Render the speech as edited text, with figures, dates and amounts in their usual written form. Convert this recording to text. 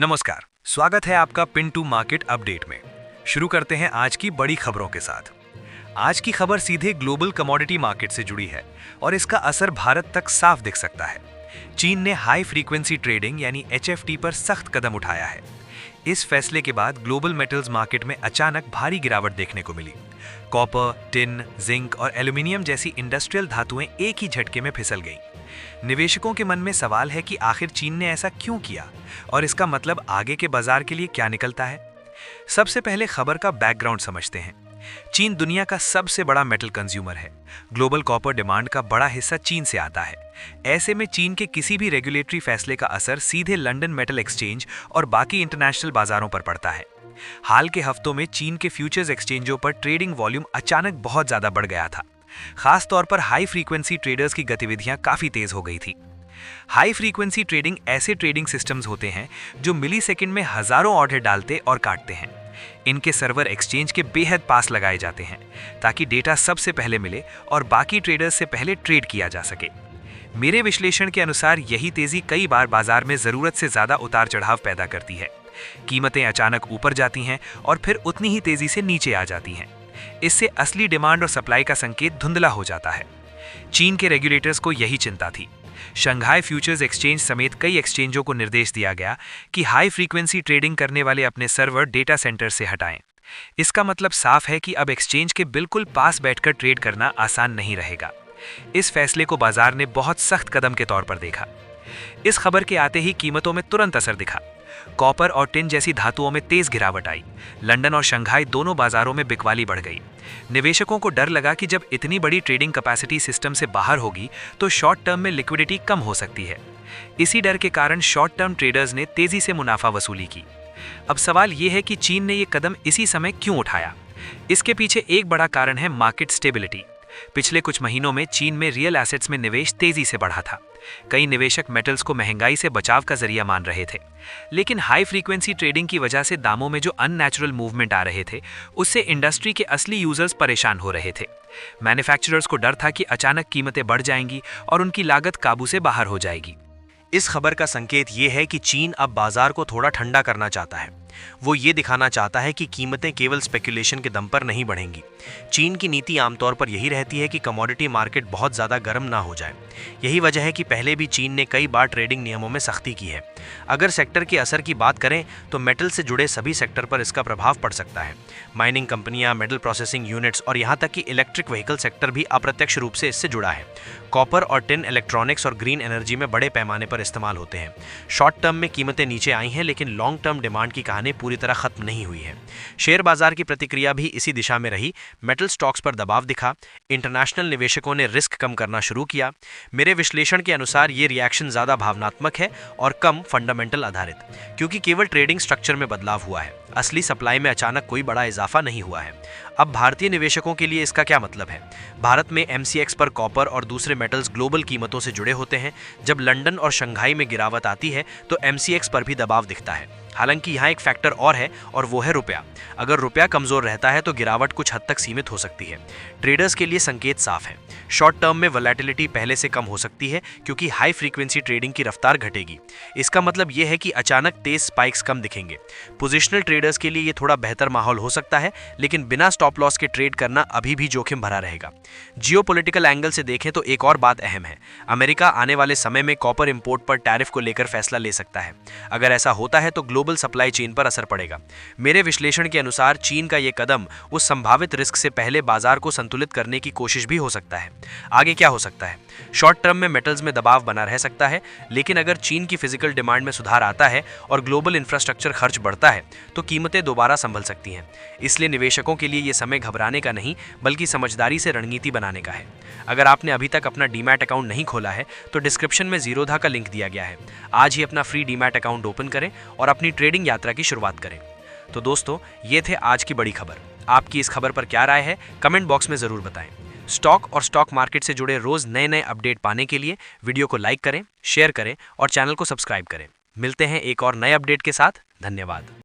नमस्कार, स्वागत है आपका पिन टू मार्केट अपडेट में। शुरू करते हैं आज की बड़ी खबरों के साथ। आज की खबर सीधे ग्लोबल कमोडिटी मार्केट से जुड़ी है और इसका असर भारत तक साफ दिख सकता है। चीन ने हाई फ्रीक्वेंसी ट्रेडिंग यानी HFT पर सख्त कदम उठाया है। इस फैसले के बाद ग्लोबल मेटल्स मार्केट में अचानक भारी गिरावट देखने को मिली। कॉपर, टिन, जिंक और एल्यूमिनियम जैसी इंडस्ट्रियल धातुएं एक ही झटके में फिसल गईं। निवेशकों के मन में सवाल है कि आखिर चीन ने ऐसा क्यों किया और इसका मतलब आगे के बाजार के लिए क्या निकलता है। सबसे पहले खबर का बैकग्राउंड समझते हैं। चीन दुनिया का सबसे बड़ा मेटल कंज्यूमर है। ग्लोबल कॉपर डिमांड का बड़ा हिस्सा चीन से आता है। ऐसे में चीन के किसी भी रेगुलेटरी फैसले का असर सीधे लंदन मेटल एक्सचेंज और बाकी इंटरनेशनल बाजारों पर पड़ता है। हाल के हफ्तों में चीन के फ्यूचर्स एक्सचेंजों पर ट्रेडिंग वॉल्यूम अचानक बहुत ज्यादा बढ़ गया था। खास तौर पर हाई फ्रीक्वेंसी ट्रेडर्स की गतिविधियां काफी तेज हो गई थी। हाई फ्रीक्वेंसी ट्रेडिंग ऐसे ट्रेडिंग सिस्टम्स होते हैं जो मिलीसेकंड में हजारों ऑर्डर डालते और काटते हैं। इनके सर्वर एक्सचेंज के बेहद पास लगाए जाते हैं ताकि डेटा सबसे पहले मिले और बाकी ट्रेडर्स से पहले ट्रेड किया जा सके। मेरे विश्लेषण के अनुसार यही तेजी कई बार बाजार में जरूरत से ज्यादा उतार चढ़ाव पैदा करती है। कीमतें अचानक ऊपर जाती हैं और फिर उतनी ही तेजी से नीचे आ जाती हैं। इससे असली डिमांड और सप्लाई का संकेत धुंधला हो जाता है। चीन के रेगुलेटर्स को यही चिंता थी। शंघाई फ्यूचर्स एक्सचेंज समेत कई एक्सचेंजों को निर्देश दिया गया कि हाई फ्रीक्वेंसी ट्रेडिंग करने वाले अपने सर्वर डेटा सेंटर से हटाएं। इसका मतलब साफ है कि अब एक्सचेंज के बिल्कुल पास बैठकर ट्रेड करना आसान नहीं रहेगा। इस फैसले को बाजार ने बहुत सख्त कदम के तौर पर देखा। इस खबर के आते ही कीमतों में तुरंत असर दिखा। कॉपर और टिन जैसी धातुओं में तेज गिरावट आई। लंदन और शंघाई दोनों बाजारों में बिकवाली बढ़ गई। निवेशकों को डर लगा कि जब इतनी बड़ी ट्रेडिंग कैपेसिटी सिस्टम से बाहर होगी तो शॉर्ट टर्म में लिक्विडिटी कम हो सकती है। इसी डर के कारण शॉर्ट टर्म ट्रेडर्स ने तेजी से मुनाफा वसूली की। अब सवाल यह है कि चीन ने यह कदम इसी समय क्यों उठाया। इसके पीछे एक बड़ा कारण है मार्केट स्टेबिलिटी। पिछले कुछ महीनों में चीन में रियल एसेट्स में निवेश तेजी से बढ़ा था। कई निवेशक मेटल्स को महंगाई से बचाव का जरिया मान रहे थे, लेकिन हाई फ्रीक्वेंसी ट्रेडिंग की वजह से दामों में जो अननेचुरल मूवमेंट आ रहे थे उससे इंडस्ट्री के असली यूजर्स परेशान हो रहे थे। मैन्युफैक्चरर्स को डर था कि अचानक कीमतें बढ़ जाएंगी और उनकी लागत काबू से बाहर हो जाएगी। इस खबर का संकेत ये है कि चीन अब बाजार को थोड़ा ठंडा करना चाहता है। वो ये दिखाना चाहता है कि कीमतें केवल स्पेकुलेशन के दम पर नहीं बढ़ेंगी। चीन की नीति आमतौर पर यही रहती है कि कमोडिटी मार्केट बहुत ज़्यादा गर्म ना हो जाए। यही वजह है कि पहले भी चीन ने कई बार ट्रेडिंग नियमों में सख्ती की है। अगर सेक्टर के असर की बात करें तो मेटल से जुड़े सभी सेक्टर पर इसका प्रभाव पड़ सकता है। माइनिंग कंपनियां, मेटल प्रोसेसिंग यूनिट्स और यहाँ तक कि इलेक्ट्रिक व्हीकल सेक्टर भी अप्रत्यक्ष रूप से इससे जुड़ा है। कॉपर और टिन इलेक्ट्रॉनिक्स और ग्रीन एनर्जी में बड़े पैमाने पर इस्तेमाल होते हैं। शॉर्ट टर्म में कीमतें नीचे आई हैं, लेकिन लॉन्ग टर्म डिमांड की कहानी पूरी तरह खत्म नहीं हुई है। शेयर बाजार की प्रतिक्रिया भी इसी दिशा में रही। मेटल स्टॉक्स पर दबाव दिखा। इंटरनेशनल निवेशकों ने रिस्क कम करना शुरू किया। मेरे विश्लेषण के अनुसार ये रिएक्शन ज्यादा भावनात्मक है और कम फंडामेंटल आधारित, क्योंकि केवल ट्रेडिंग स्ट्रक्चर में बदलाव हुआ है। असली सप्लाई में अचानक कोई बड़ा इजाफा नहीं हुआ है। अब भारतीय निवेशकों के लिए इसका क्या मतलब है? भारत में MCX पर कॉपर और दूसरे मेटल्स ग्लोबल कीमतों से जुड़े होते हैं। जब लंदन और शंघाई में गिरावट आती है तो MCX पर भी दबाव दिखता है। हालांकि यहाँ एक फैक्टर और है और वो है रुपया। अगर रुपया कमजोर रहता है तो गिरावट कुछ हद तक सीमित हो सकती है। ट्रेडर्स के लिए संकेत साफ है। शॉर्ट टर्म में वोलेटिलिटी पहले से कम हो सकती है क्योंकि हाई फ्रीक्वेंसी ट्रेडिंग की रफ्तार घटेगी। इसका मतलब ये है कि अचानक तेज स्पाइक्स कम दिखेंगे। पोजिशनल ट्रेडर्स के लिए ये थोड़ा बेहतर माहौल हो सकता है, लेकिन बिना स्टॉप लॉस के ट्रेड करना अभी भी जोखिम भरा रहेगा। जियोपॉलिटिकल एंगल से देखें तो एक और बात अहम है। अमेरिका आने वाले समय में कॉपर इंपोर्ट पर टैरिफ को लेकर फैसला ले सकता है। अगर ऐसा होता है तो ग्लोबल सप्लाई चेन पर असर पड़ेगा। मेरे विश्लेषण के अनुसार चीन का यह कदम उस संभावित रिस्क से पहले बाजार को संतुलित करने की कोशिश भी हो सकता है। आगे क्या हो सकता है? शॉर्ट टर्म में मेटल्स में दबाव बना रह सकता है, लेकिन अगर चीन की फिजिकल डिमांड में सुधार आता है और ग्लोबल इंफ्रास्ट्रक्चर खर्च बढ़ता है तो कीमतें दोबारा संभल सकती हैं। इसलिए निवेशकों के लिए यह समय घबराने का नहीं बल्कि समझदारी से रणनीति बनाने का है। अगर आपने अभी तक अपना डीमैट अकाउंट नहीं खोला है तो डिस्क्रिप्शन में जीरोधा का लिंक दिया गया है। आज ही अपना फ्री डीमैट अकाउंट ओपन करें और अपनी ट्रेडिंग यात्रा की शुरुआत करें। तो दोस्तों, ये थे आज की बड़ी खबर। आपकी इस खबर पर क्या राय है कमेंट बॉक्स में जरूर बताएं। स्टॉक और स्टॉक मार्केट से जुड़े रोज नए अपडेट पाने के लिए वीडियो को लाइक करें, शेयर करें और चैनल को सब्सक्राइब करें। मिलते हैं एक और नए अपडेट के साथ। धन्यवाद।